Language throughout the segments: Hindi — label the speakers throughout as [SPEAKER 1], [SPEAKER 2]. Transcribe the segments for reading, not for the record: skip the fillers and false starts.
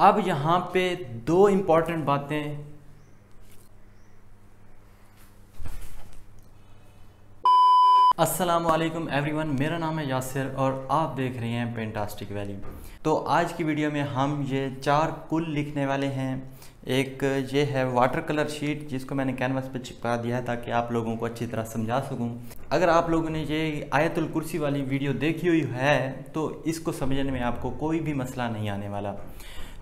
[SPEAKER 1] अब यहाँ पे दो इम्पॉर्टेंट बातें। अस्सलामुअलैकुम एवरीवन, मेरा नाम है यासिर और आप देख रहे हैं पेंटास्टिक वैली। तो आज की वीडियो में हम ये 4 कुल लिखने वाले हैं। एक ये है वाटर कलर शीट जिसको मैंने कैनवास पे चिपका दिया है ताकि आप लोगों को अच्छी तरह समझा सकूं। अगर आप लोगों ने ये आयतुल कुर्सी वाली वीडियो देखी हुई है तो इसको समझने में आपको कोई भी मसला नहीं आने वाला,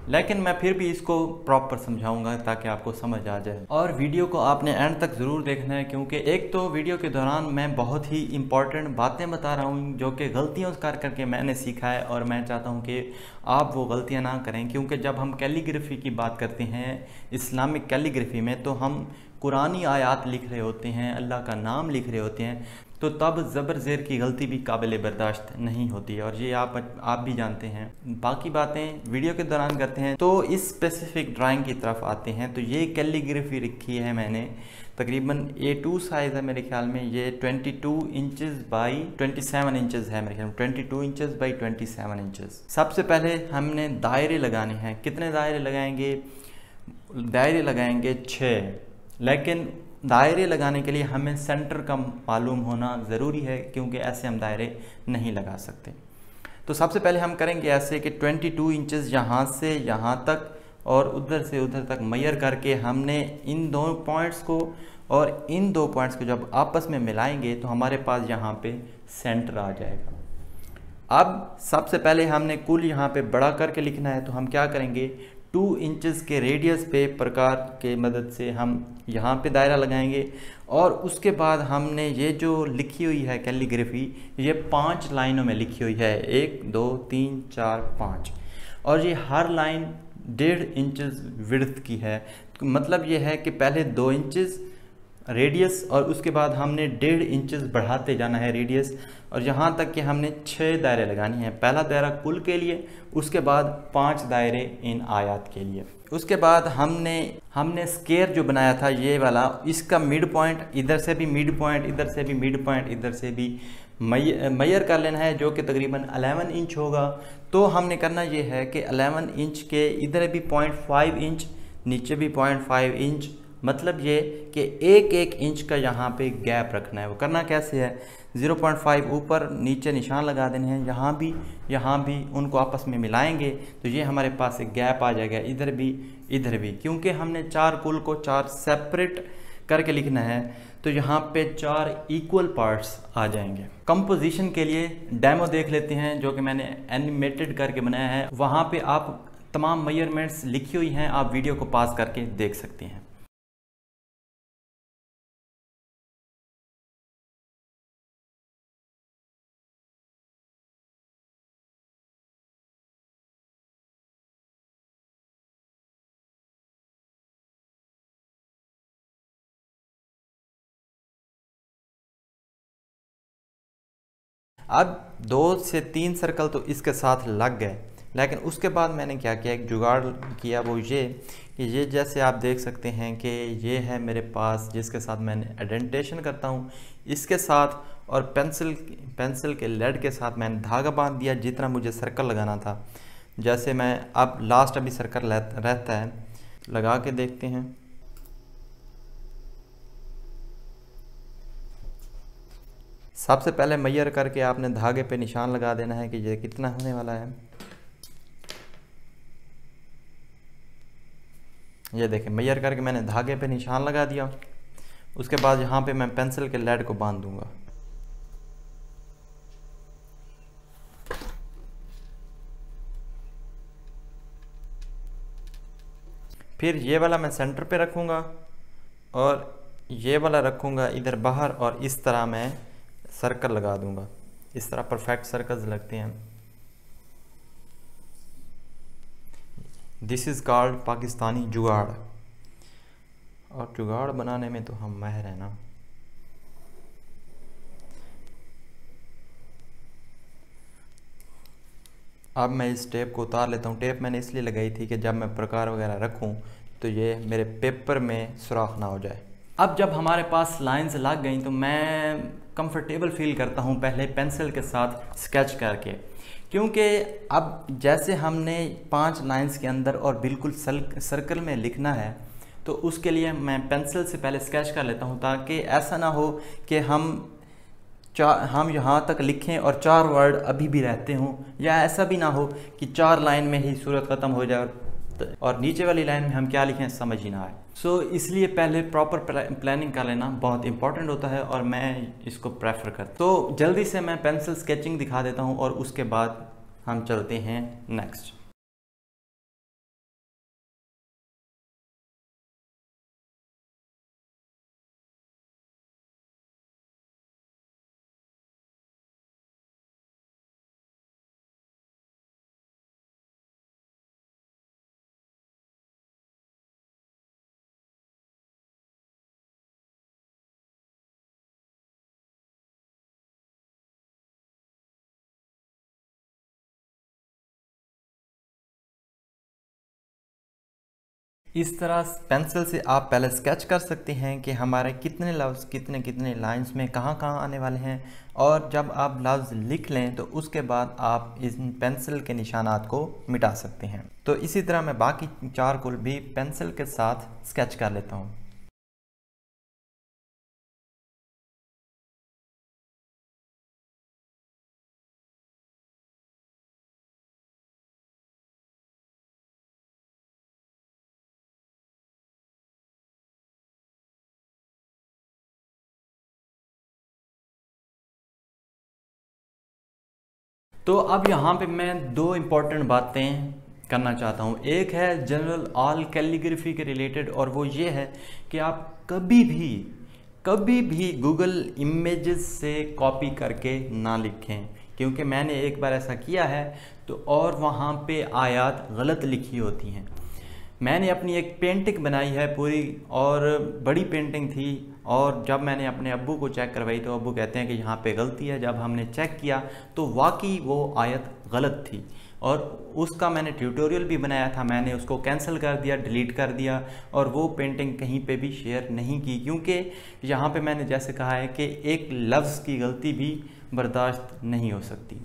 [SPEAKER 1] लेकिन मैं फिर भी इसको प्रॉपर समझाऊंगा ताकि आपको समझ आ जाए। और वीडियो को आपने एंड तक ज़रूर देखना है, क्योंकि एक तो वीडियो के दौरान मैं बहुत ही इंपॉर्टेंट बातें बता रहा हूँ जो कि गलतियों कर करके मैंने सीखा है, और मैं चाहता हूँ कि आप वो गलतियाँ ना करें। क्योंकि जब हम कैलीग्राफी की बात करते हैं इस्लामिक कैलीग्राफी में, तो हम कुरानी आयात लिख रहे होते हैं, अल्लाह का नाम लिख रहे होते हैं, तो तब ज़बर ज़ेर की गलती भी काबिल बर्दाश्त नहीं होती है, और ये आप भी जानते हैं। बाकी बातें वीडियो के दौरान करते हैं। तो इस स्पेसिफिक ड्राइंग की तरफ आते हैं। तो ये कैलीग्राफी रखी है मैंने, तकरीबन A2 साइज़ है मेरे ख्याल में। ये 22 इंचज़ बाई 27 इंचज़ है मेरे ख्याल में, 22 इंचज़ बाई 27 इंचज़। सबसे पहले हमने दायरे लगाने हैं। कितने दायरे लगाएंगे? दायरे लगाएंगे 6, लेकिन दायरे लगाने के लिए हमें सेंटर का मालूम होना ज़रूरी है, क्योंकि ऐसे हम दायरे नहीं लगा सकते। तो सबसे पहले हम करेंगे ऐसे कि 22 इंचज़ यहाँ से यहाँ तक और उधर से उधर तक मेजर करके हमने इन दो पॉइंट्स को और इन दो पॉइंट्स को जब आपस में मिलाएंगे तो हमारे पास यहाँ पे सेंटर आ जाएगा। अब सबसे पहले हमने कुल यहाँ पे बड़ा करके लिखना है, तो हम क्या करेंगे, 2 इंचज़ के रेडियस पे प्रकार के मदद से हम यहाँ पे दायरा लगाएंगे। और उसके बाद हमने ये जो लिखी हुई है कैलीग्राफी, ये 5 लाइनों में लिखी हुई है, 1 2 3 4 5, और ये हर लाइन 1.5 इंचज़ विड्थ की है। मतलब ये है कि पहले 2 इंचज़ रेडियस और उसके बाद हमने 1.5 इंचज़ बढ़ाते जाना है रेडियस, और यहाँ तक कि हमने 6 दायरे लगाने हैं। पहला दायरा कुल के लिए, उसके बाद 5 दायरे इन आयात के लिए। उसके बाद हमने स्केयर जो बनाया था ये वाला, इसका मिड पॉइंट इधर से भी मिड पॉइंट, इधर से भी मिड पॉइंट, इधर से भी मेजर कर लेना है, जो कि तकरीबन 11 इंच होगा। तो हमने करना ये है कि 11 इंच के इधर भी 0.5 इंच, नीचे भी 0.5 इंच, मतलब ये कि एक इंच का यहाँ पे गैप रखना है। वो करना कैसे है, 0.5 ऊपर नीचे निशान लगा देने हैं, यहाँ भी उनको आपस में मिलाएंगे तो ये हमारे पास एक गैप आ जाएगा, इधर भी। क्योंकि हमने 4 कुल को 4 सेपरेट करके लिखना है, तो यहाँ पे 4 इक्वल पार्ट्स आ जाएंगे। कंपोजिशन के लिए डेमो देख लेते हैं जो कि मैंने एनिमेटेड करके बनाया है। वहाँ पे आप तमाम मेजरमेंट्स लिखी हुई हैं, आप वीडियो को पास करके देख सकते हैं। अब 2 से 3 सर्कल तो इसके साथ लग गए, लेकिन उसके बाद मैंने क्या किया, एक जुगाड़ किया, वो ये कि ये जैसे आप देख सकते हैं कि ये है मेरे पास जिसके साथ मैंने एडेंटेशन करता हूँ, इसके साथ और पेंसिल के लेड के साथ मैंने धागा बांध दिया जितना मुझे सर्कल लगाना था। जैसे मैं अब लास्ट अभी सर्कल रहता है, लगा के देखते हैं। सबसे पहले मेजर करके आपने धागे पे निशान लगा देना है कि ये कितना होने वाला है। ये देखें, मेजर करके मैंने धागे पे निशान लगा दिया। उसके बाद यहाँ पे मैं पेंसिल के लेड को बांध दूंगा। फिर ये वाला मैं सेंटर पे रखूँगा और ये वाला रखूँगा इधर बाहर, और इस तरह मैं सर्कल लगा दूंगा। इस तरह परफेक्ट सर्कल्स लगते हैं। दिस इज़ कॉल्ड पाकिस्तानी जुगाड़, और जुगाड़ बनाने में तो हम माहिर हैं ना। अब मैं इस टेप को उतार लेता हूँ। टेप मैंने इसलिए लगाई थी कि जब मैं प्रकार वगैरह रखूँ तो ये मेरे पेपर में सुराख ना हो जाए। अब जब हमारे पास लाइंस लग गई तो मैं कंफर्टेबल फील करता हूँ पहले पेंसिल के साथ स्केच करके, क्योंकि अब जैसे हमने 5 लाइंस के अंदर और बिल्कुल सर्कल में लिखना है, तो उसके लिए मैं पेंसिल से पहले स्केच कर लेता हूँ, ताकि ऐसा ना हो कि हम यहाँ तक लिखें और 4 वर्ड अभी भी रहते हों, या ऐसा भी ना हो कि 4 लाइन में ही सूरत ख़त्म हो जाए और नीचे वाली लाइन में हम क्या लिखें समझ ही ना आए। सो इसलिए पहले प्रॉपर प्लानिंग कर लेना बहुत इंपॉर्टेंट होता है और मैं इसको प्रेफर करता हूँ। तो जल्दी से मैं पेंसिल स्केचिंग दिखा देता हूँ और उसके बाद हम चलते हैं नेक्स्ट। इस तरह पेंसिल से आप पहले स्केच कर सकते हैं कि हमारे कितने लफ्ज़ कितने कितने लाइंस में कहाँ कहाँ आने वाले हैं, और जब आप लफ्ज़ लिख लें तो उसके बाद आप इस पेंसिल के निशानात को मिटा सकते हैं। तो इसी तरह मैं बाकी 4 कुल भी पेंसिल के साथ स्केच कर लेता हूँ। तो अब यहाँ पे मैं 2 इम्पॉर्टेंट बातें करना चाहता हूँ। एक है जनरल ऑल कैलीग्राफी के रिलेटेड, और वो ये है कि आप कभी भी गूगल इमेजेस से कॉपी करके ना लिखें, क्योंकि मैंने एक बार ऐसा किया है तो और वहाँ पे आयात गलत लिखी होती हैं। मैंने अपनी एक पेंटिंग बनाई है पूरी, और बड़ी पेंटिंग थी, और जब मैंने अपने अब्बू को चेक करवाई तो अब्बू कहते हैं कि यहाँ पे गलती है। जब हमने चेक किया तो वाकई वो आयत गलत थी, और उसका मैंने ट्यूटोरियल भी बनाया था। मैंने उसको कैंसिल कर दिया, डिलीट कर दिया, और वो पेंटिंग कहीं पे भी शेयर नहीं की, क्योंकि यहाँ पे मैंने जैसे कहा है कि एक लफ्ज़ की गलती भी बर्दाश्त नहीं हो सकती।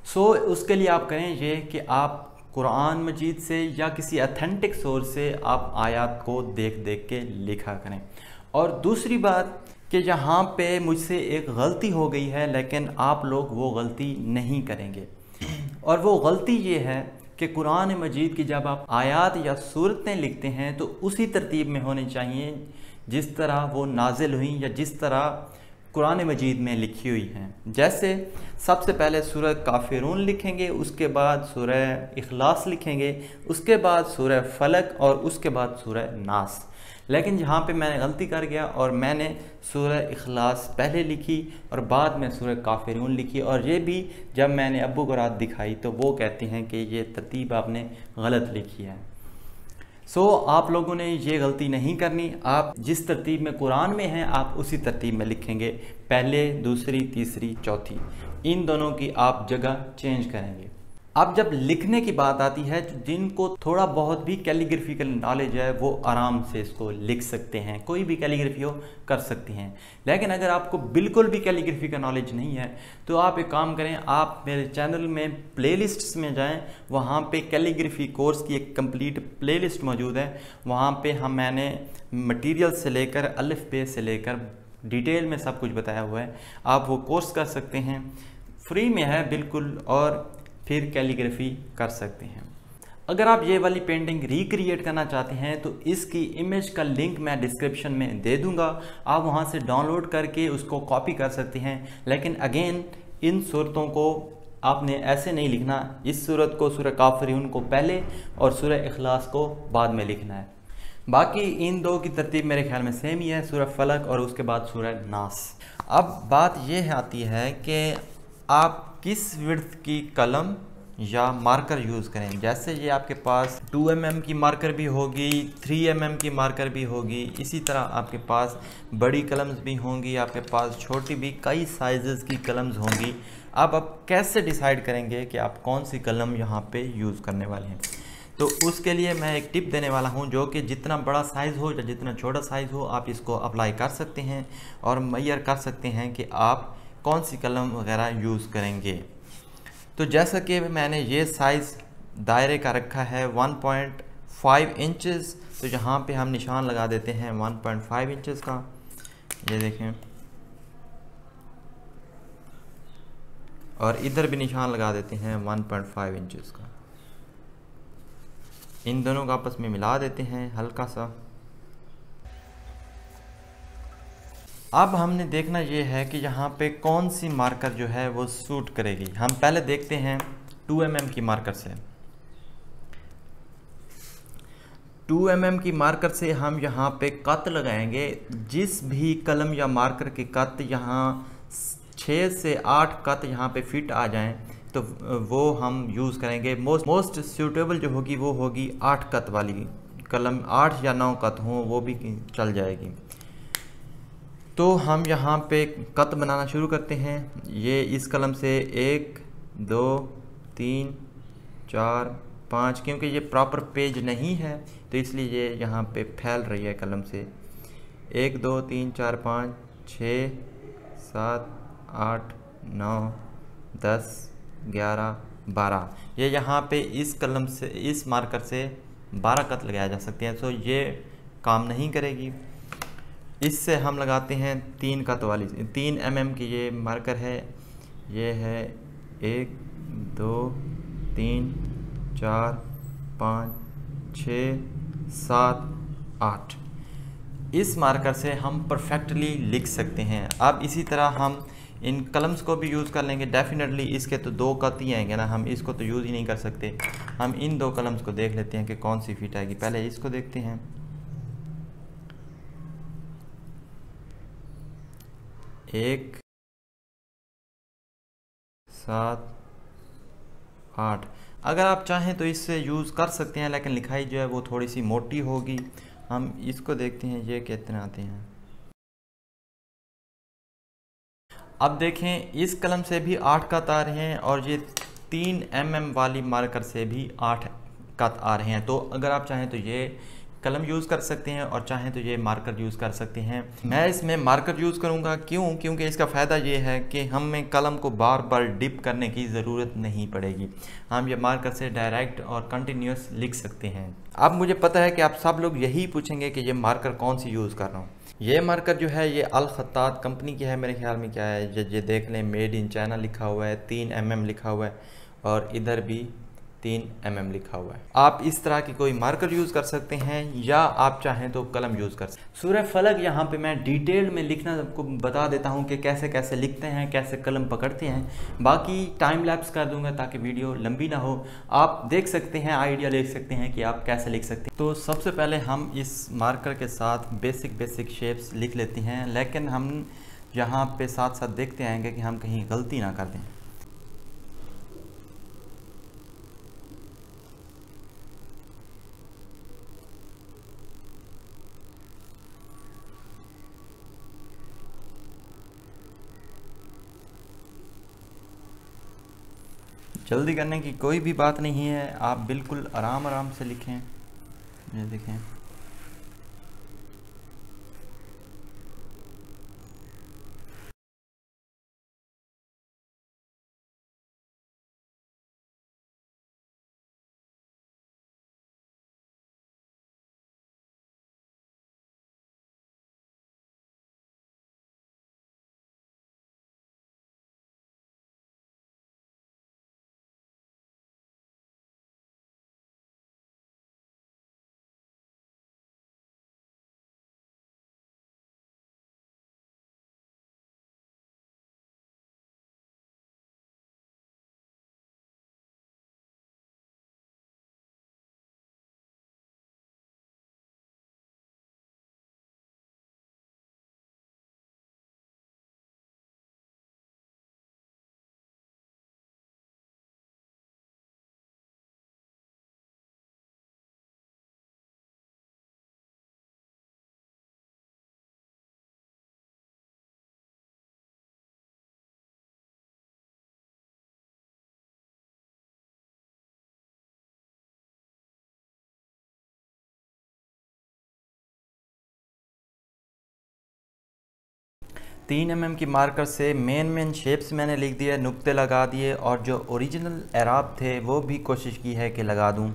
[SPEAKER 1] सो उसके लिए आप करें ये कि आप कुरान मजीद से या किसी अथेंटिक सोर्स से आप आयत को देख देख के लिखा करें। और दूसरी बात कि यहाँ पे मुझसे एक गलती हो गई है, लेकिन आप लोग वो गलती नहीं करेंगे, और वो गलती ये है कि कुरान मजीद की जब आप आयत या सूरतें लिखते हैं तो उसी तरतीब में होनी चाहिए जिस तरह वो नाजिल हुई या जिस तरह कुरान मजीद में लिखी हुई हैं। जैसे सबसे पहले सूरह काफिरून लिखेंगे, उसके बाद सूरह इखलास लिखेंगे, उसके बाद सूरह फलक, और उसके बाद सूरह नास। लेकिन यहाँ पे मैंने गलती कर गया और मैंने सूरह इखलास पहले लिखी और बाद में सूरह काफिरून लिखी, और ये भी जब मैंने अब्बू को रात दिखाई तो वो कहते हैं कि ये तरतीब आपने गलत लिखी है। सो आप लोगों ने ये गलती नहीं करनी। आप जिस तरतीब में कुरान में हैं आप उसी तरतीब में लिखेंगे, पहले, दूसरी, तीसरी, चौथी, इन दोनों की आप जगह चेंज करेंगे। अब जब लिखने की बात आती है तो जिनको थोड़ा बहुत भी कैलीग्राफिकल नॉलेज है वो आराम से इसको लिख सकते हैं, कोई भी कैलीग्राफी हो कर सकती हैं। लेकिन अगर आपको बिल्कुल भी कैलीग्राफी का नॉलेज नहीं है तो आप एक काम करें, आप मेरे चैनल में प्लेलिस्ट्स में जाएं, वहाँ पे कैलीग्राफी कोर्स की एक कंप्लीट प्लेलिस्ट मौजूद है। वहाँ पे मैंने मटीरियल से लेकर अलिफ बे से लेकर डिटेल में सब कुछ बताया हुआ है। आप वो कोर्स कर सकते हैं, फ्री में है बिल्कुल, और फिर कैलीग्राफी कर सकते हैं। अगर आप ये वाली पेंटिंग रिक्रिएट करना चाहते हैं तो इसकी इमेज का लिंक मैं डिस्क्रिप्शन में दे दूंगा, आप वहां से डाउनलोड करके उसको कॉपी कर सकते हैं। लेकिन अगेन इन सूरतों को आपने ऐसे नहीं लिखना, इस सूरत को सूरह काफिरून को पहले और सूरह इखलास को बाद में लिखना है। बाकी इन दो की तरतीब मेरे ख्याल में सेम ही है, सूरह फलक और उसके बाद सूरह नास। अब बात यह आती है कि आप किस विड्थ की कलम या मार्कर यूज़ करें। जैसे ये आपके पास 2 mm की मार्कर भी होगी, 3 mm की मार्कर भी होगी, इसी तरह आपके पास बड़ी कलम्स भी होंगी, आपके पास छोटी भी कई साइज़ेस की कलम्स होंगी। अब आप कैसे डिसाइड करेंगे कि आप कौन सी कलम यहाँ पे यूज़ करने वाले हैं। तो उसके लिए मैं एक टिप देने वाला हूँ, जो कि जितना बड़ा साइज़ हो या जितना छोटा साइज़ हो आप इसको अप्लाई कर सकते हैं और मेजर कर सकते हैं कि आप कौन सी कलम वगैरह यूज़ करेंगे। तो जैसा कि मैंने ये साइज़ दायरे का रखा है 1.5 इंचज़, तो यहाँ पे हम निशान लगा देते हैं 1.5 इंचज़ का। ये देखें, और इधर भी निशान लगा देते हैं 1.5 इंचज़ का। इन दोनों को आपस में मिला देते हैं हल्का सा। अब हमने देखना ये है कि यहाँ पे कौन सी मार्कर जो है वो सूट करेगी। हम पहले देखते हैं 2 mm की मार्कर से। 2 mm की मार्कर से हम यहाँ पे कत लगाएंगे। जिस भी कलम या मार्कर के कत यहाँ 6 से 8 कत यहाँ पे फिट आ जाएं तो वो हम यूज़ करेंगे। मोस्ट सूटेबल जो होगी वो होगी 8 कत वाली कलम। 8 या 9 कत हों वो भी चल जाएगी। तो हम यहाँ पे कत बनाना शुरू करते हैं। ये इस कलम से 1 2 3 4 5, क्योंकि ये प्रॉपर पेज नहीं है तो इसलिए ये यहाँ पे फैल रही है कलम से। 1 2 3 4 5 6 7 8 9 10 11 12। ये यहाँ पे इस कलम से, इस मार्कर से 12 कत लगाया जा सकते हैं। तो ये काम नहीं करेगी। इससे हम लगाते हैं 3 कत वाली। 3 mm की ये मार्कर है। ये है 1 2 3 4 5 6 7 8। इस मार्कर से हम परफेक्टली लिख सकते हैं। अब इसी तरह हम इन कलम्स को भी यूज़ कर लेंगे। डेफिनेटली इसके तो 2 कत ही आएंगे ना, हम इसको तो यूज़ ही नहीं कर सकते। हम इन 2 कलम्स को देख लेते हैं कि कौन सी फिट आएगी। पहले इसको देखते हैं। 1 7 8। अगर आप चाहें तो इससे यूज़ कर सकते हैं, लेकिन लिखाई जो है वो थोड़ी सी मोटी होगी। हम इसको देखते हैं ये कितने आते हैं। अब देखें, इस कलम से भी 8 कत आ रहे हैं और ये 3 mm वाली मार्कर से भी 8 कत आ रहे हैं। तो अगर आप चाहें तो ये कलम यूज़ कर सकते हैं और चाहें तो ये मार्कर यूज़ कर सकते हैं। मैं इसमें मार्कर यूज़ करूँगा। क्योंकि इसका फ़ायदा ये है कि हमें कलम को बार बार डिप करने की ज़रूरत नहीं पड़ेगी। हम ये मार्कर से डायरेक्ट और कंटिन्यूस लिख सकते हैं। अब मुझे पता है कि आप सब लोग यही पूछेंगे कि ये मार्कर कौन सी यूज़ कर रहा हूँ। ये मार्कर जो है ये अल खत्तात कंपनी की है। मेरे ख्याल में क्या है, ये देख लें, मेड इन चाइना लिखा हुआ है, 3 mm लिखा हुआ है और इधर भी 3 mm लिखा हुआ है। आप इस तरह की कोई मार्कर यूज़ कर सकते हैं या आप चाहें तो कलम यूज़ कर सकते हैं। सूरह फलक यहाँ पे मैं डिटेल में लिखना आपको बता देता हूँ कि कैसे कैसे लिखते हैं, कैसे कलम पकड़ते हैं। बाकी टाइम लैप्स कर दूंगा ताकि वीडियो लंबी ना हो। आप देख सकते हैं, आइडिया ले सकते हैं कि आप कैसे लिख सकते हैं। तो सबसे पहले हम इस मार्कर के साथ बेसिक शेप्स लिख लेते हैं, लेकिन हम यहाँ पे साथ साथ देखते आएंगे कि हम कहीं गलती ना कर दें। जल्दी करने की कोई भी बात नहीं है, आप बिल्कुल आराम आराम से लिखें। ये देखें। 3 mm की मार्कर से मेन शेप्स मैंने लिख दिए, नुक्ते लगा दिए और जो ओरिजिनल एराब थे वो भी कोशिश की है कि लगा दूं।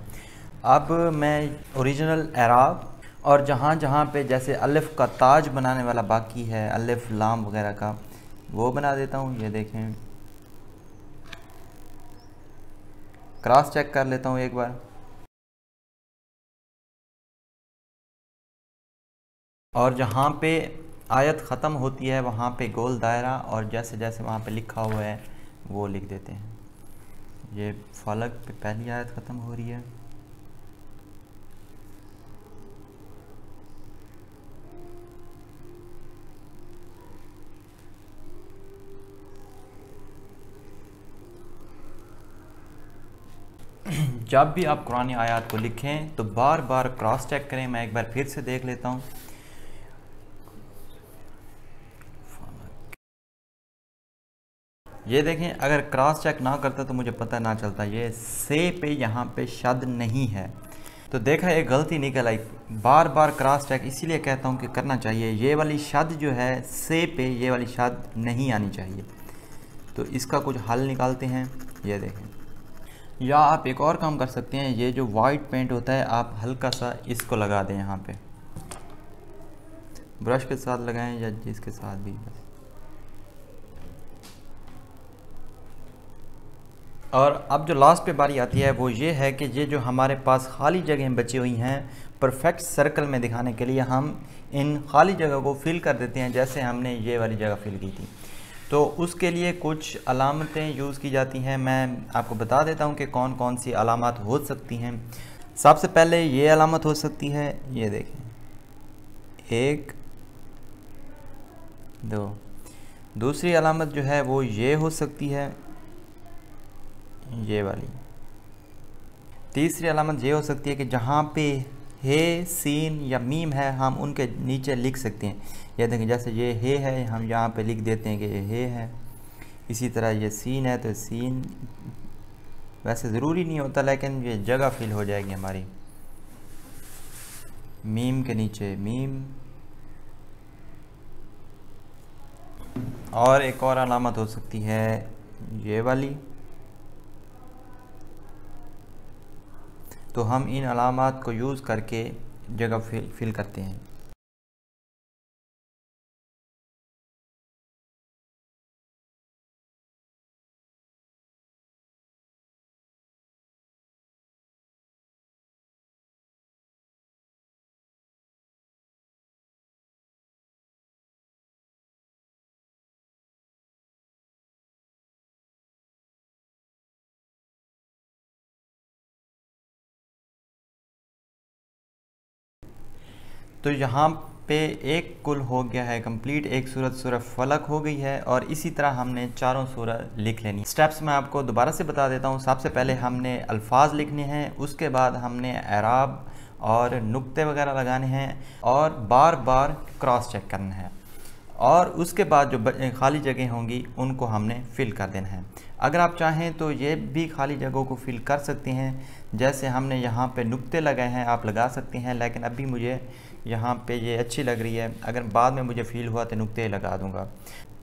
[SPEAKER 1] अब मैं ओरिजिनल एराब और जहाँ जहाँ पे जैसे अलिफ का ताज बनाने वाला बाकी है, अलिफ लाम वगैरह का, वो बना देता हूँ। ये देखें, क्रॉस चेक कर लेता हूँ एक बार। और जहाँ पे आयत ख़त्म होती है वहाँ पे गोल दायरा, और जैसे जैसे वहाँ पे लिखा हुआ है वो लिख देते हैं। ये फलक पे पहली आयत ख़त्म हो रही है। जब भी आप कुरानी आयत को लिखें तो बार बार क्रॉस चेक करें। मैं एक बार फिर से देख लेता हूँ। ये देखें, अगर क्रॉस चेक ना करता तो मुझे पता ना चलता। ये से पे यहाँ पे शद नहीं है, तो देखा एक गलती निकल आई। बार बार क्रॉस चेक इसीलिए कहता हूँ कि करना चाहिए। ये वाली शद जो है से पे, ये वाली शद नहीं आनी चाहिए। तो इसका कुछ हल निकालते हैं। ये देखें, या आप एक और काम कर सकते हैं, ये जो वाइट पेंट होता है आप हल्का सा इसको लगा दें यहाँ पे, ब्रश के साथ लगाएं या जिसके साथ भी बस। और अब जो लास्ट पे बारी आती है वो ये है कि ये जो हमारे पास खाली जगहें बची हुई हैं, परफेक्ट सर्कल में दिखाने के लिए हम इन खाली जगह को फिल कर देते हैं, जैसे हमने ये वाली जगह फिल की थी। तो उसके लिए कुछ अलामतें यूज़ की जाती हैं। मैं आपको बता देता हूँ कि कौन कौन सी अलामत हो सकती हैं। सबसे पहले ये अलामत हो सकती है, ये देखें, 1 2। दूसरी अलामत जो है वो ये हो सकती है, ये वाली। तीसरी अलामत ये हो सकती है कि जहाँ पे हे, सीन या मीम है हम उनके नीचे लिख सकते हैं। ये देखें, जैसे ये हे है हम यहाँ पे लिख देते हैं कि ये हे है। इसी तरह ये सीन है तो सीन, वैसे ज़रूरी नहीं होता लेकिन ये जगह फिल हो जाएगी हमारी। मीम के नीचे मीम। और एक और अलामत हो सकती है ये वाली। तो हम इन अलामात को यूज़ करके जगह फिल करते हैं। तो यहाँ पे एक कुल हो गया है कंप्लीट, एक सूरत सूरत फलक हो गई है, और इसी तरह हमने चारों सूरत लिख लेनी। स्टेप्स मैं आपको दोबारा से बता देता हूँ। सबसे पहले हमने अल्फाज लिखने हैं, उसके बाद हमने एराब और नुक्ते वगैरह लगाने हैं, और बार बार क्रॉस चेक करना है, और उसके बाद जो खाली जगह होंगी उनको हमने फ़िल कर देना है। अगर आप चाहें तो ये भी खाली जगहों को फ़िल कर सकते हैं, जैसे हमने यहाँ पे नुक्ते लगाए हैं आप लगा सकते हैं, लेकिन अभी मुझे यहाँ पे ये अच्छी लग रही है। अगर बाद में मुझे फ़ील हुआ तो नुक्ते लगा दूँगा।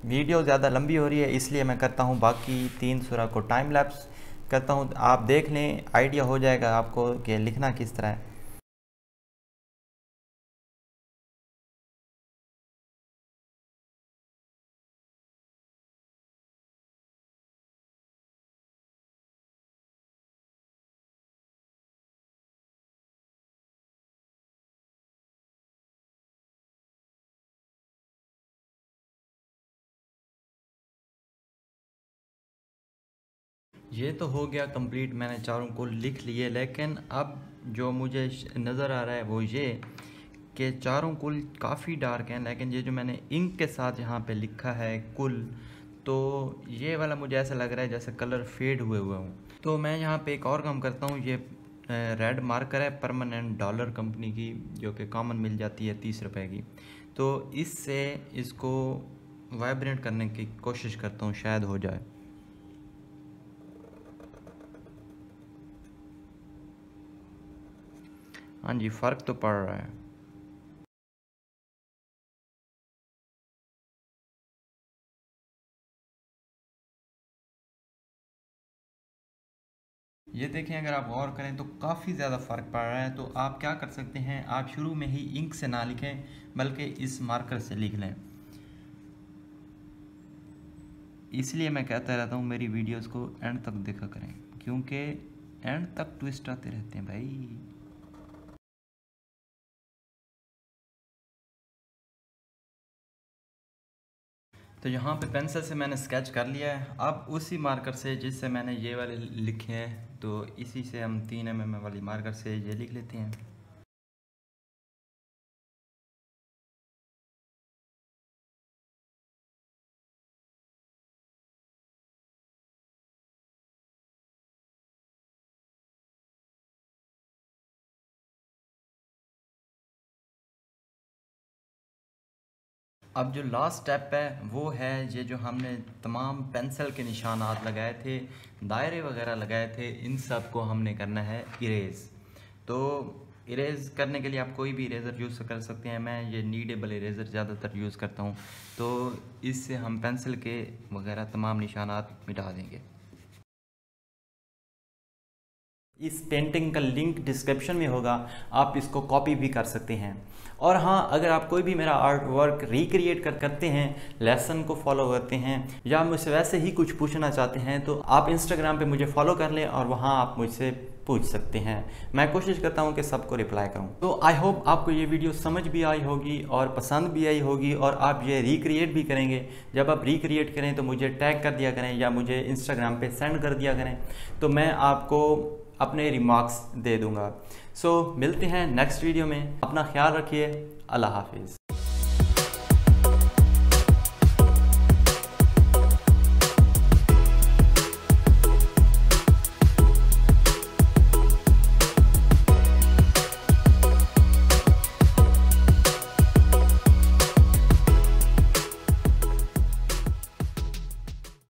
[SPEAKER 1] वीडियो ज़्यादा लंबी हो रही है इसलिए मैं करता हूँ बाकी 3 सूरा को टाइम लैप्स करता हूँ। आप देख लें, आइडिया हो जाएगा आपको कि लिखना किस तरह है। ये तो हो गया कंप्लीट, मैंने चारों को लिख लिए, लेकिन अब जो मुझे नज़र आ रहा है वो ये कि चारों कुल काफ़ी डार्क हैं, लेकिन ये जो मैंने इंक के साथ यहाँ पे लिखा है कुल, तो ये वाला मुझे ऐसा लग रहा है जैसे कलर फेड हुए हुए हों। तो मैं यहाँ पे एक और काम करता हूँ। ये रेड मार्कर है परमानेंट डॉलर कंपनी की, जो कि कॉमन मिल जाती है 30 रुपए की। तो इससे इसको वाइब्रेट करने की कोशिश करता हूँ, शायद हो जाए। हाँ जी, फ़र्क तो पड़ रहा है। ये देखें, अगर आप गौर करें तो काफ़ी ज़्यादा फ़र्क पड़ रहा है। तो आप क्या कर सकते हैं, आप शुरू में ही इंक से ना लिखें बल्कि इस मार्कर से लिख लें। इसलिए मैं कहता रहता हूँ मेरी वीडियोस को एंड तक देखा करें, क्योंकि एंड तक ट्विस्ट आते रहते हैं भाई। तो यहाँ पे पेंसिल से मैंने स्केच कर लिया है। अब उसी मार्कर से जिससे मैंने ये वाले लिखे हैं, तो इसी से हम 3 mm वाली मार्कर से ये लिख लेते हैं। अब जो लास्ट स्टेप है वो है ये जो हमने तमाम पेंसिल के निशानात लगाए थे, दायरे वगैरह लगाए थे, इन सब को हमने करना है इरेज़। तो इरेज़ करने के लिए आप कोई भी इरेज़र यूज़ कर सकते हैं। मैं ये नीडेबल इरेज़र ज़्यादातर यूज़ करता हूँ। तो इससे हम पेंसिल के वगैरह तमाम निशानात मिटा देंगे। इस पेंटिंग का लिंक डिस्क्रिप्शन में होगा, आप इसको कॉपी भी कर सकते हैं। और हाँ, अगर आप कोई भी मेरा आर्ट वर्क रिक्रिएट करते हैं, लेसन को फॉलो करते हैं, या मुझसे वैसे ही कुछ पूछना चाहते हैं, तो आप इंस्टाग्राम पे मुझे फॉलो कर लें और वहाँ आप मुझसे पूछ सकते हैं। मैं कोशिश करता हूँ कि सबको रिप्लाई करूँ। तो आई होप आपको ये वीडियो समझ भी आई होगी और पसंद भी आई होगी, और आप ये रिक्रिएट भी करेंगे। जब आप रिक्रिएट करें तो मुझे टैग कर दिया करें या मुझे इंस्टाग्राम पे सेंड कर दिया करें, तो मैं आपको अपने रिमार्क्स दे दूंगा। सो मिलते हैं नेक्स्ट वीडियो में। अपना ख्याल रखिए। अल्लाह हाफिज़।